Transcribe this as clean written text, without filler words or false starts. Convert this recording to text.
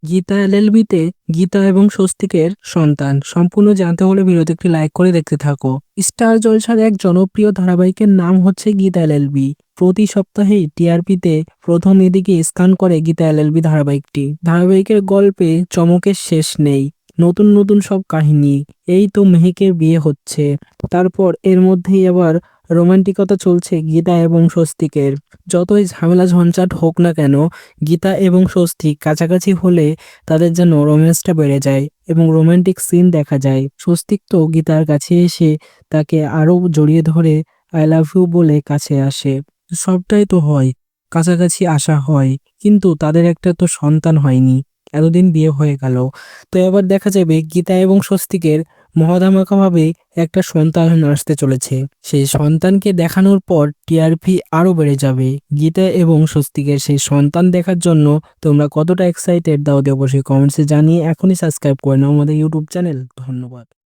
গীতা এলএলবিতে গীতা এবং স্বস্তিকের সন্তান সম্পূর্ণ জানতে হলে ভিডিওতে একটি লাইক করে দেখতে থাকো। স্টার জলসার এক জনপ্রিয় ধারাবাহিকের নাম হচ্ছে গীতা এলএলবি। প্রতি সপ্তাহেই টিআরপিতে প্রথম এদিকে স্থান করে গীতা এলএলবি ধারাবাহিকটি। ধারাবাহিকের গল্পে চমকের শেষ নেই, নতুন নতুন সব কাহিনী। এই তো মেহেকের বিয়ে হচ্ছে, তারপর এর মধ্যেই আবার রোমান্টিকতা চলছে গীতা এবং স্বস্তিকের। যতই ঝামেলা ঝঞ্ঝাট হোক না কেন, গীতা এবং স্বস্তিক কাছাকাছি হলে তাদের যেন রোম্যান্সটা বেড়ে যায় এবং রোমান্টিক সিন দেখা যায়। স্বস্তিক তো গীতার কাছে এসে তাকে আরো জড়িয়ে ধরে আই লাভ ইউ বলে কাছে আসে। সবটাই তো হয়, কাছাকাছি আসা হয়, কিন্তু তাদের একটা তো সন্তান হয়নি। এতদিন বিয়ে হয়ে গেল, তো এবার দেখা যাবে গীতা এবং স্বস্তিকের মহাধামাকাভাবে একটা সন্তান আসতে চলেছে। সেই সন্তানকে দেখানোর পর টিআরপি আরো বেড়ে যাবে। গীতা এবং স্বস্তিকের সেই সন্তান দেখার জন্য তোমরা কতটা এক্সাইটেড দাও অবশ্যই কমেন্টসে জানিয়ে এখনই সাবস্ক্রাইব করে নাও আমাদের ইউটিউব চ্যানেল। ধন্যবাদ।